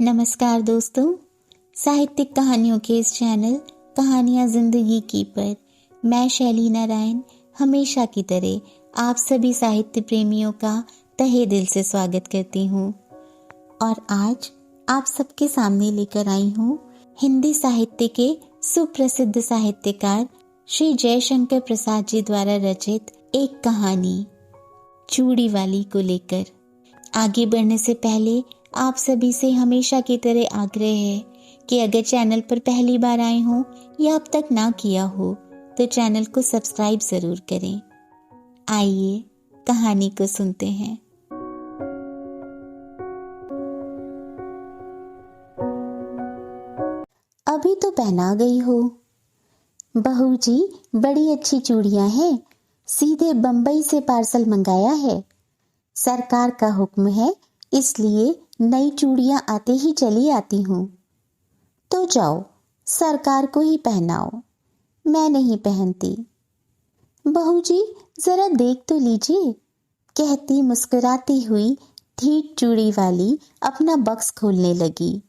नमस्कार दोस्तों, साहित्यिक कहानियों के इस चैनल कहानियाँ जिंदगी की पर मैं शैली नारायण हमेशा की तरह आप सभी साहित्य प्रेमियों का तहे दिल से स्वागत करती हूँ। और आज आप सबके सामने लेकर आई हूँ हिंदी साहित्य के सुप्रसिद्ध साहित्यकार श्री जयशंकर प्रसाद जी द्वारा रचित एक कहानी चूड़ी वाली को लेकर। आगे बढ़ने से पहले आप सभी से हमेशा की तरह आग्रह है कि अगर चैनल पर पहली बार आए हों या अब तक ना किया हो तो चैनल को सब्सक्राइब जरूर करें। आइए कहानी को सुनते हैं। अभी तो पहना गई हो। बहू जी, बड़ी अच्छी चूड़ियां हैं, सीधे बंबई से पार्सल मंगाया है। सरकार का हुक्म है, इसलिए नई चूड़ियां आते ही चली आती हूँ। तो जाओ, सरकार को ही पहनाओ, मैं नहीं पहनती। बहू जी, जरा देख तो लीजिए, कहती मुस्कुराती हुई ठीक चूड़ी वाली अपना बक्स खोलने लगी।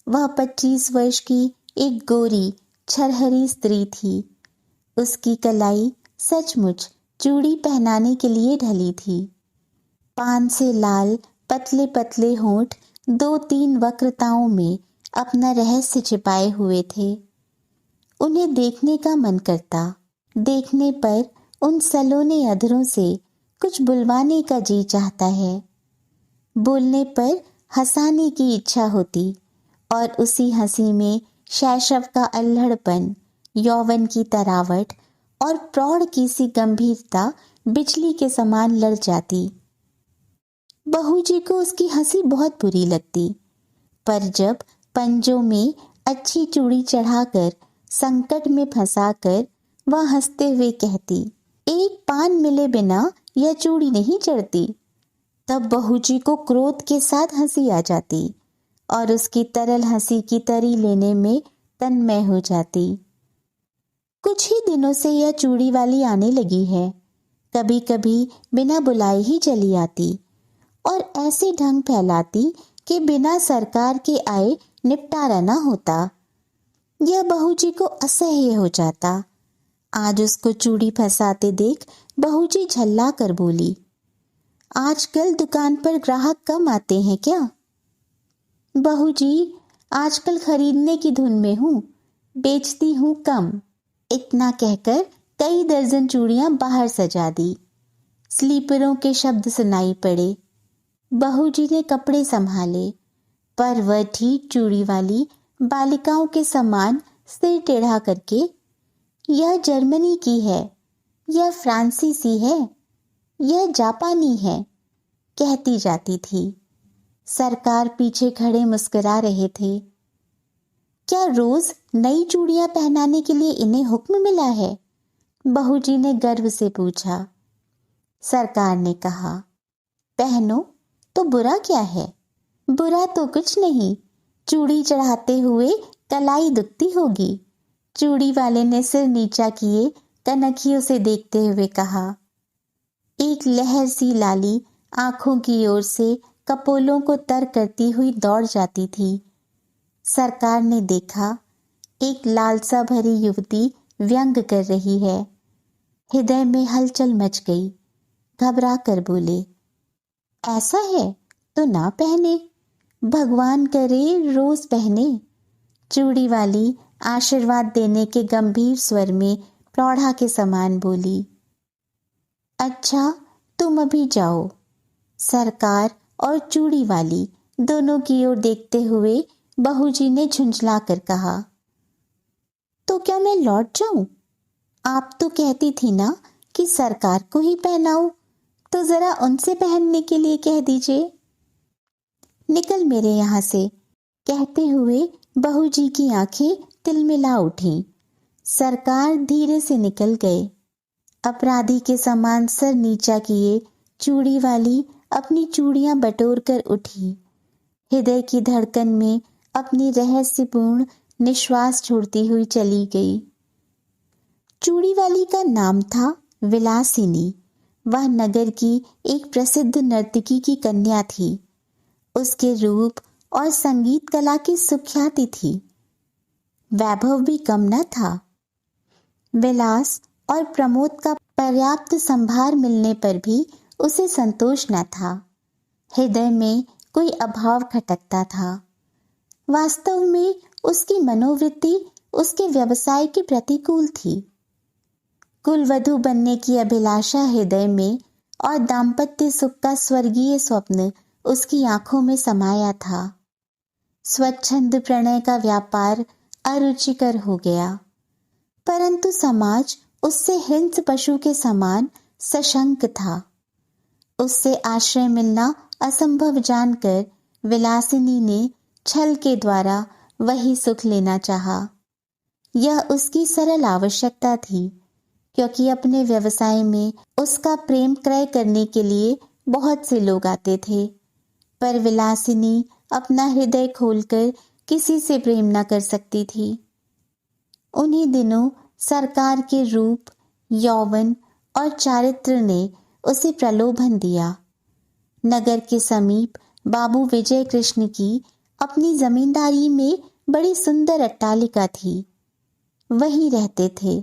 वह 25 वर्ष की एक गोरी छरहरी स्त्री थी। उसकी कलाई सचमुच चूड़ी पहनाने के लिए ढली थी। पान से लाल पतले पतले होंठ 2-3 वक्रताओं में अपना रहस्य छिपाए हुए थे। उन्हें देखने का मन करता, देखने पर उन सलोने अधरों से कुछ बुलवाने का जी चाहता है। बोलने पर हंसाने की इच्छा होती और उसी हंसी में शैशव का अल्हड़पन, यौवन की तरावट और प्रौढ़ की सी गंभीरता बिजली के समान लड़ जाती। बहू जी को उसकी हंसी बहुत बुरी लगती, पर जब पंजों में अच्छी चूड़ी चढ़ाकर संकट में फंसाकर वह हंसते हुए कहती, एक पान मिले बिना यह चूड़ी नहीं चढ़ती, तब बहू जी को क्रोध के साथ हंसी आ जाती और उसकी तरल हंसी की तरी लेने में तन्मय हो जाती। कुछ ही दिनों से यह चूड़ी वाली आने लगी है। कभी कभी बिना बुलाए ही चली आती और ऐसे ढंग फैलाती कि बिना सरकार के आए निपटारा न होता। यह बहू जी को असह्य हो जाता। आज उसको चूड़ी फंसाते देख बहू जी झल्ला कर बोली, आजकल दुकान पर ग्राहक कम आते हैं क्या? बहू जी, आजकल खरीदने की धुन में हूँ, बेचती हूँ कम। इतना कहकर कई दर्जन चूड़ियां बाहर सजा दी। स्लीपरों के शब्द सुनाई पड़े। बहू जी ने कपड़े संभाले, पर वह ठीक चूड़ी वाली बालिकाओं के समान सिर टेढ़ा करके, यह जर्मनी की है, यह फ्रांसीसी है, यह जापानी है, कहती जाती थी। सरकार पीछे खड़े मुस्कुरा रहे थे। क्या रोज नई चूड़ियां पहनाने के लिए इन्हें हुक्म मिला है? बहू जी ने गर्व से पूछा। सरकार ने कहा, पहनो तो बुरा क्या है? बुरा तो कुछ नहीं, चूड़ी चढ़ाते हुए कलाई दुखती होगी। चूड़ी वाले ने सिर नीचा किए कनखियों से देखते हुए कहा। एक लहर सी लाली आंखों की ओर से कपोलों को तर करती हुई दौड़ जाती थी। सरकार ने देखा, एक लालसा भरी युवती व्यंग कर रही है। हृदय में हलचल मच गई। घबरा कर बोले, ऐसा है तो ना पहने, भगवान करे रोज पहने। चूड़ी वाली आशीर्वाद देने के गंभीर स्वर में प्रौढ़ा के समान बोली। अच्छा, तुम अभी जाओ। सरकार और चूड़ी वाली दोनों की ओर देखते हुए बहू जी ने झुंझला कर कहा, तो क्या मैं लौट जाऊं? आप तो कहती थी ना कि सरकार को ही पहनाओ, तो जरा उनसे पहनने के लिए कह दीजिए। निकल मेरे यहाँ से, कहते हुए बहू जी की आंखें तिलमिला उठीं। सरकार धीरे से निकल गए। अपराधी के समान सर नीचा किए चूड़ी वाली अपनी चूड़ियां बटोर कर उठी। हृदय की धड़कन में अपनी रहस्यपूर्ण निश्वास छोड़ती हुई चली गई। चूड़ी वाली का नाम था विलासिनी। वह नगर की एक प्रसिद्ध नर्तकी की कन्या थी। उसके रूप और संगीत कला की सुख्याति थी। वैभव भी कम न था। विलास और प्रमोद का पर्याप्त संभार मिलने पर भी उसे संतोष न था। हृदय में कोई अभाव खटकता था। वास्तव में उसकी मनोवृत्ति उसके व्यवसाय के प्रतिकूल थी। कुलवधू बनने की अभिलाषा हृदय में और दाम्पत्य सुख का स्वर्गीय स्वप्न उसकी आंखों में समाया था। स्वच्छंद प्रणय का व्यापार अरुचिकर हो गया, परंतु समाज उससे हिंस पशु के समान सशंक था। उससे आश्रय मिलना असंभव जानकर विलासिनी ने छल के द्वारा वही सुख लेना चाहा। यह उसकी सरल आवश्यकता थी, क्योंकि अपने व्यवसाय में उसका प्रेम क्रय करने के लिए बहुत से लोग आते थे, पर विलासिनी अपना हृदय खोलकर किसी से प्रेम न कर सकती थी। उन्हीं दिनों सरकार के रूप, यौवन और चारित्र ने उसे प्रलोभन दिया। नगर के समीप बाबू विजय कृष्ण की अपनी जमींदारी में बड़ी सुंदर अट्टालिका थी। वहीं रहते थे।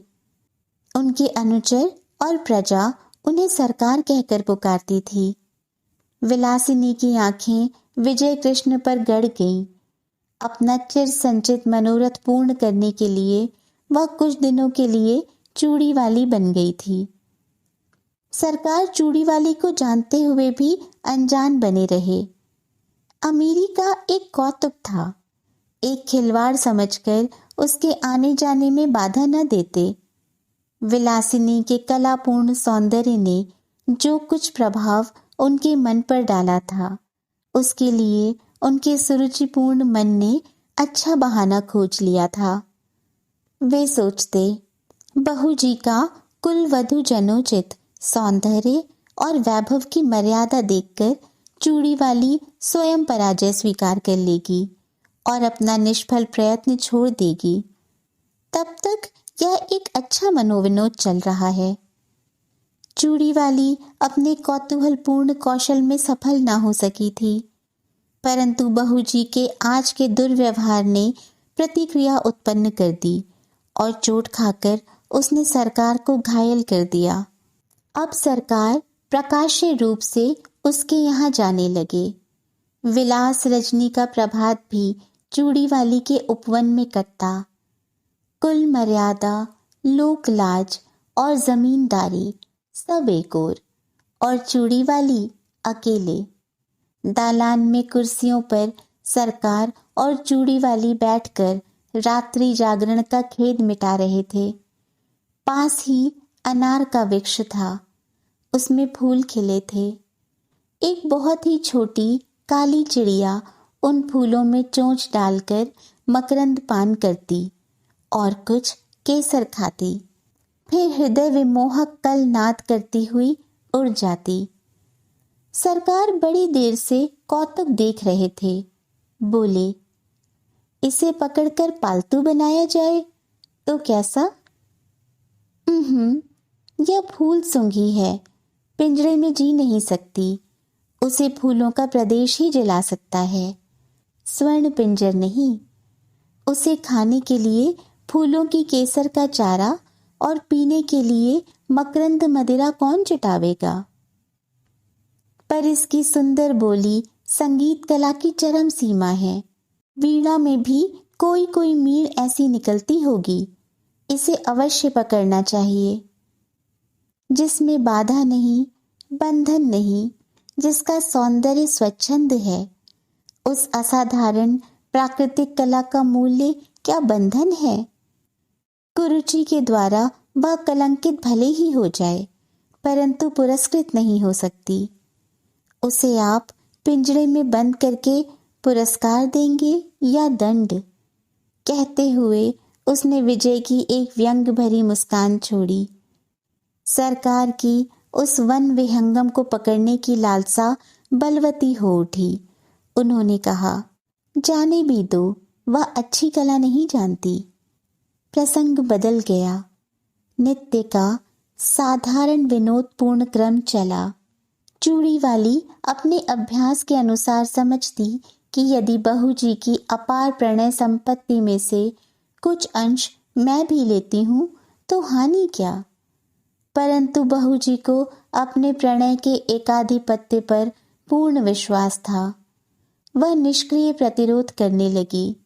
उनके अनुचर और प्रजा उन्हें सरकार कहकर पुकारती थी। विलासिनी की आंखें विजय कृष्ण पर गड़ गईं। अपना चिर संचित मनोरथ पूर्ण करने के लिए वह कुछ दिनों के लिए चूड़ी वाली बन गई थी। सरकार चूड़ी वाली को जानते हुए भी अनजान बने रहे। अमीरी का एक कौतुक था। एक खिलवाड़ समझकर उसके आने जाने में बाधा न देते। विलासिनी के कलापूर्ण सौंदर्य ने जो कुछ प्रभाव उनके मन पर डाला था, उसके लिए उनके सुरुचिपूर्ण मन ने अच्छा बहाना खोज लिया था। वे सोचते, बहू जी का कुलवधू जनोचित सौंदर्य और वैभव की मर्यादा देखकर चूड़ी वाली स्वयं पराजय स्वीकार कर लेगी और अपना निष्फल प्रयत्न छोड़ देगी। तब तक यह एक अच्छा मनोविनोद चल रहा है। चूड़ी वाली अपने कौतूहलपूर्ण कौशल में सफल ना हो सकी थी, परंतु बहू जी के आज के दुर्व्यवहार ने प्रतिक्रिया उत्पन्न कर दी और चोट खाकर उसने सरकार को घायल कर दिया। अब सरकार प्रकाश्य रूप से उसके यहाँ जाने लगे। विलास रजनी का प्रभात भी चूड़ी वाली के उपवन में कटता। कुल मर्यादा, लोक लाज और जमींदारी सब एक ओर, और चूड़ी वाली अकेले। दालान में कुर्सियों पर सरकार और चूड़ी वाली बैठकर रात्रि जागरण का खेद मिटा रहे थे। पास ही अनार का वृक्ष था। उसमें फूल खिले थे। एक बहुत ही छोटी काली चिड़िया उन फूलों में चोंच डालकर मकरंद पान करती और कुछ केसर खाती, फिर हृदय विमोहक कल नाद करती हुई उड़ जाती। सरकार बड़ी देर से कौतुक देख रहे थे। बोले, इसे पकड़कर पालतू बनाया जाए तो कैसा? यह फूल सूंघी है, पिंजरे में जी नहीं सकती। उसे फूलों का प्रदेश ही जला सकता है, स्वर्ण पिंजर नहीं। उसे खाने के लिए फूलों की केसर का चारा और पीने के लिए मकरंद मदिरा कौन जुटावेगा? पर इसकी सुंदर बोली संगीत कला की चरम सीमा है। वीणा में भी कोई कोई मीण ऐसी निकलती होगी। इसे अवश्य पकड़ना चाहिए, जिसमें बाधा नहीं, बंधन नहीं, जिसका सौंदर्य स्वच्छंद है। उस असाधारण प्राकृतिक कला का मूल्य क्या बंधन है? कुरुचि के द्वारा वह कलंकित भले ही हो जाए, परंतु पुरस्कृत नहीं हो सकती। उसे आप पिंजरे में बंद करके पुरस्कार देंगे या दंड? कहते हुए उसने विजय की एक व्यंग भरी मुस्कान छोड़ी। सरकार की उस वन विहंगम को पकड़ने की लालसा बलवती हो उठी। उन्होंने कहा, जाने भी दो, वह अच्छी कला नहीं जानती। प्रसंग बदल गया। नित्य का साधारण विनोदपूर्ण क्रम चला। चूड़ी वाली अपने अभ्यास के अनुसार समझती कि यदि बहू जी की अपार प्रणय संपत्ति में से कुछ अंश मैं भी लेती हूँ तो हानि क्या। परंतु बहू जी को अपने प्रणय के एकाधिपत्य पर पूर्ण विश्वास था। वह निष्क्रिय प्रतिरोध करने लगी।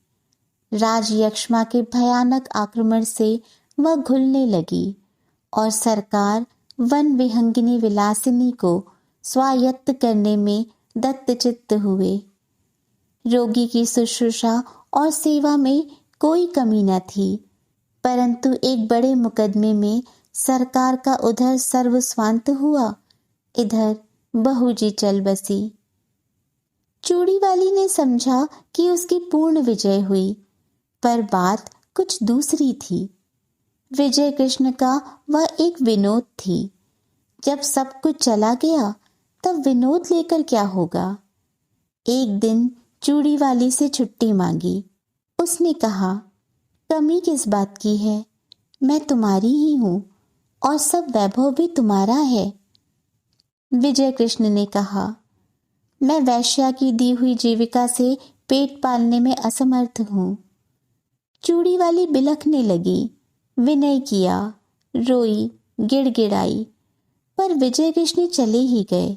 राजयक्ष्मा के भयानक आक्रमण से वह घुलने लगी और सरकार वन विहंगिनी विलासिनी को स्वायत्त करने में दत्तचित्त हुए। रोगी की शुश्रूषा और सेवा में कोई कमी न थी, परंतु एक बड़े मुकदमे में सरकार का उधर सर्वस्वांत हुआ, इधर बहू जी चल बसी। चूड़ी वाली ने समझा कि उसकी पूर्ण विजय हुई, पर बात कुछ दूसरी थी। विजय कृष्ण का वह एक विनोद थी। जब सब कुछ चला गया तब विनोद लेकर क्या होगा। एक दिन चूड़ी वाली से छुट्टी मांगी। उसने कहा, कमी किस बात की है, मैं तुम्हारी ही हूं और सब वैभव भी तुम्हारा है। विजय कृष्ण ने कहा, मैं वैश्या की दी हुई जीविका से पेट पालने में असमर्थ हूं। चूड़ी वाली बिलखने लगी, विनय किया, रोई, गिड़गिड़ाई, पर विजय कृष्ण चले ही गए।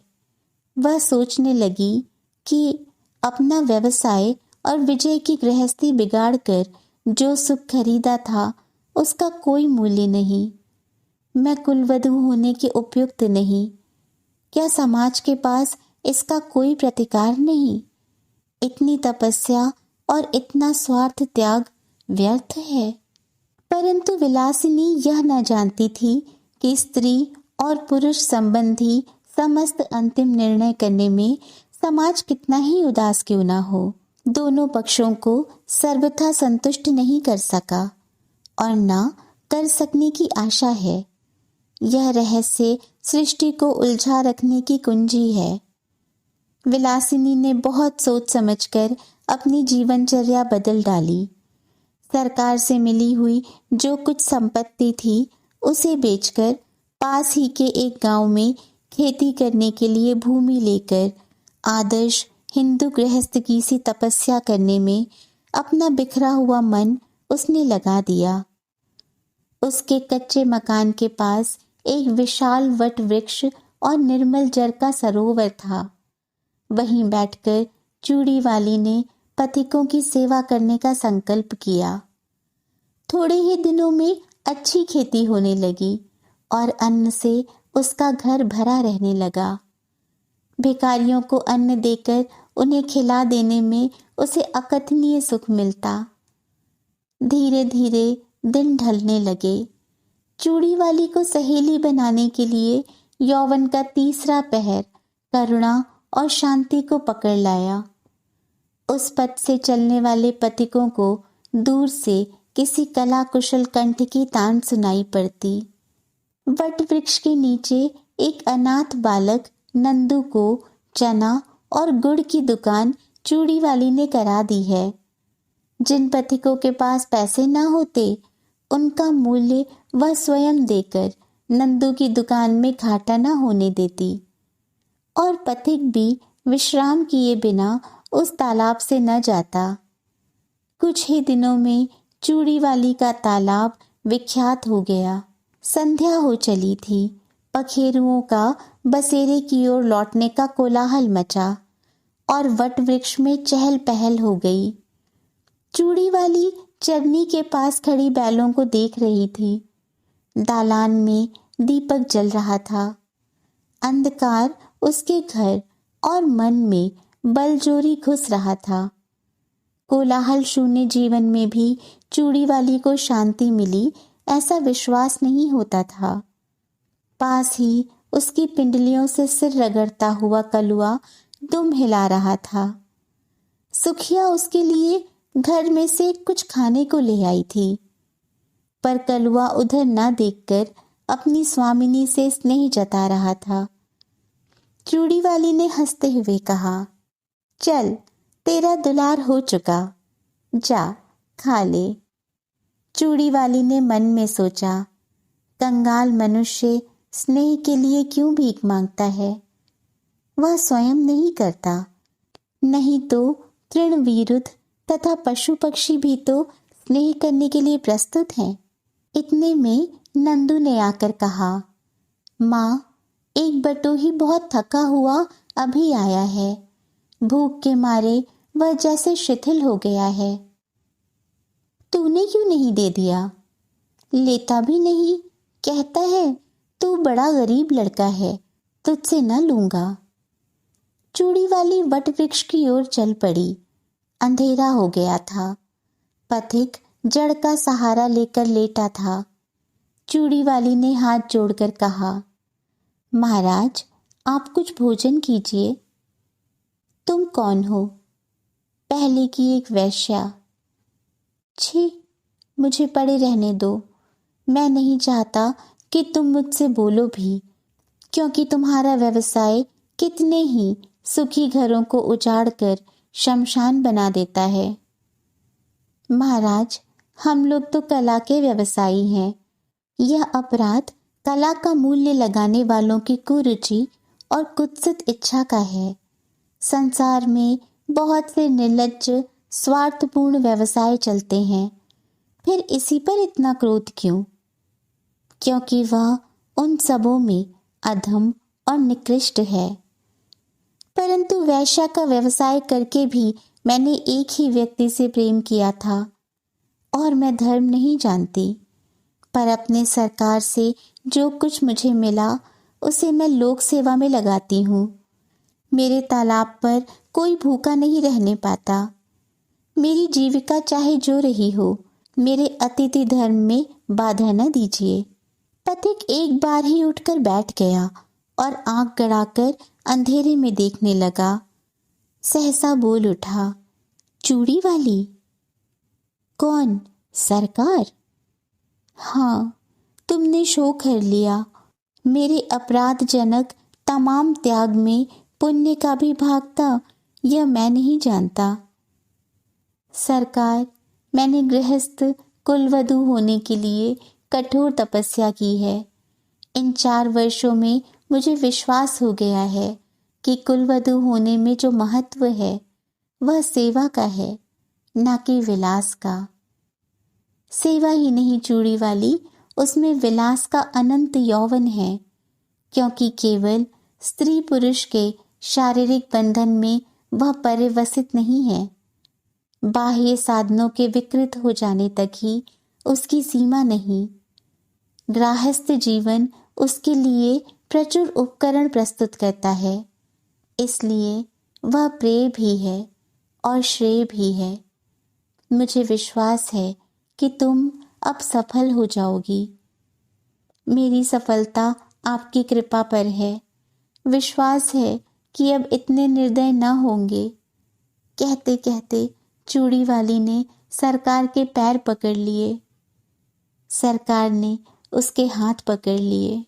वह सोचने लगी कि अपना व्यवसाय और विजय की गृहस्थी बिगाड़कर जो सुख खरीदा था उसका कोई मूल्य नहीं। मैं कुलवधू होने के उपयुक्त नहीं। क्या समाज के पास इसका कोई प्रतिकार नहीं। इतनी तपस्या और इतना स्वार्थ त्याग व्यर्थ है। परंतु विलासिनी यह न जानती थी कि स्त्री और पुरुष संबंधी समस्त अंतिम निर्णय करने में समाज कितना ही उदास क्यों न हो, दोनों पक्षों को सर्वथा संतुष्ट नहीं कर सका और न कर सकने की आशा है। यह रहस्य सृष्टि को उलझा रखने की कुंजी है। विलासिनी ने बहुत सोच समझकर अपनी जीवनचर्या बदल डाली। सरकार से मिली हुई जो कुछ संपत्ति थी उसे बेचकर पास ही के एक गांव में खेती करने के लिए भूमि लेकर आदर्श हिंदू गृहस्थ की सी तपस्या करने में अपना बिखरा हुआ मन उसने लगा दिया। उसके कच्चे मकान के पास एक विशाल वट वृक्ष और निर्मल जल का सरोवर था। वहीं बैठकर चूड़ी वाली ने पथिकों की सेवा करने का संकल्प किया। थोड़े ही दिनों में अच्छी खेती होने लगी और अन्न से उसका घर भरा रहने लगा। भिखारियों को अन्न देकर उन्हें खिला देने में उसे अकथनीय सुख मिलता। धीरे धीरे दिन ढलने लगे। चूड़ी वाली को सहेली बनाने के लिए यौवन का तीसरा पहर करुणा और शांति को पकड़ लाया। उस पथ से चलने वाले पथिकों को दूर से किसी कला कुशल कंठ की तान सुनाई पड़ती। वट वृक्ष के नीचे एक अनाथ बालक नंदू को चना और गुड़ की दुकान चूड़ी वाली ने करा दी है। जिन पथिकों के पास पैसे ना होते उनका मूल्य वह स्वयं देकर नंदू की दुकान में घाटा ना होने देती और पथिक भी विश्राम किए बिना उस तालाब से न जाता। कुछ ही दिनों में चूड़ी वाली का तालाब विख्यात हो गया। संध्या हो चली थी। पखेरुओं का बसेरे की ओर लौटने का कोलाहल मचा और वट वृक्ष में चहल पहल हो गई। चूड़ी वाली चरनी के पास खड़ी बैलों को देख रही थी। दालान में दीपक जल रहा था। अंधकार उसके घर और मन में बलजोरी घुस रहा था। कोलाहल शून्य जीवन में भी चूड़ी वाली को शांति मिली ऐसा विश्वास नहीं होता था। पास ही उसकी पिंडलियों से सिर रगड़ता हुआ कलुआ दुम हिला रहा था। सुखिया उसके लिए घर में से कुछ खाने को ले आई थी, पर कलुआ उधर न देखकर अपनी स्वामिनी से स्नेह जता रहा था। चूड़ी वाली ने हंसते हुए कहा, चल तेरा दुलार हो चुका, जा खा ले। चूड़ी वाली ने मन में सोचा, कंगाल मनुष्य स्नेह के लिए क्यों भीख मांगता है। वह स्वयं नहीं करता, नहीं तो तृण विरुद्ध तथा पशु पक्षी भी तो स्नेह करने के लिए प्रस्तुत हैं। इतने में नंदू ने आकर कहा, माँ, एक बटोही बहुत थका हुआ अभी आया है। भूख के मारे वह जैसे शिथिल हो गया है। तूने क्यों नहीं दे दिया? लेता भी नहीं, कहता है तू बड़ा गरीब लड़का है, तुझसे न लूंगा। चूड़ी वाली वट वृक्ष की ओर चल पड़ी। अंधेरा हो गया था। पथिक जड़ का सहारा लेकर लेटा था। चूड़ी वाली ने हाथ जोड़कर कहा, महाराज, आप कुछ भोजन कीजिए। तुम कौन हो? पहले की एक वेश्या। छी, मुझे पड़े रहने दो। मैं नहीं चाहता कि तुम मुझसे बोलो भी, क्योंकि तुम्हारा व्यवसाय कितने ही सुखी घरों को उजाड़कर शमशान बना देता है। महाराज, हम लोग तो कला के व्यवसायी हैं। यह अपराध कला का मूल्य लगाने वालों की कुरुचि और कुत्सित इच्छा का है। संसार में बहुत से निर्लज्ज स्वार्थपूर्ण व्यवसाय चलते हैं, फिर इसी पर इतना क्रोध क्यों? क्योंकि वह उन सबों में अधम और निकृष्ट है। परंतु वैश्या का व्यवसाय करके भी मैंने एक ही व्यक्ति से प्रेम किया था, और मैं धर्म नहीं जानती, पर अपने सरकार से जो कुछ मुझे मिला उसे मैं लोक सेवा में लगाती हूँ। मेरे तालाब पर कोई भूखा नहीं रहने पाता। मेरी जीविका चाहे जो रही हो, मेरे अतिथि धर्म में बाधा न दीजिए। पथिक एक बार ही उठकर बैठ गया और आंख गड़ाकर अंधेरे में देखने लगा। सहसा बोल उठा, चूड़ी वाली? कौन? सरकार? हाँ, तुमने शोक कर लिया। मेरे अपराधजनक तमाम त्याग में पुण्य का भी भाग था, यह मैं नहीं जानता। सरकार, मैंने गृहस्थ कुलवधू होने के लिए कठोर तपस्या की है। इन 4 वर्षों में मुझे विश्वास हो गया है कि कुलवधू होने में जो महत्व है वह सेवा का है, ना कि विलास का। सेवा ही नहीं चूड़ी वाली, उसमें विलास का अनंत यौवन है, क्योंकि केवल स्त्री पुरुष के शारीरिक बंधन में वह परिवसित नहीं है। बाह्य साधनों के विकृत हो जाने तक ही उसकी सीमा नहीं। गृहस्थ जीवन उसके लिए प्रचुर उपकरण प्रस्तुत करता है, इसलिए वह प्रेय भी है और श्रेय भी है। मुझे विश्वास है कि तुम अब सफल हो जाओगी। मेरी सफलता आपकी कृपा पर है। विश्वास है कि अब इतने निर्दय न होंगे। कहते कहते चूड़ी वाली ने सरकार के पैर पकड़ लिए। सरकार ने उसके हाथ पकड़ लिए।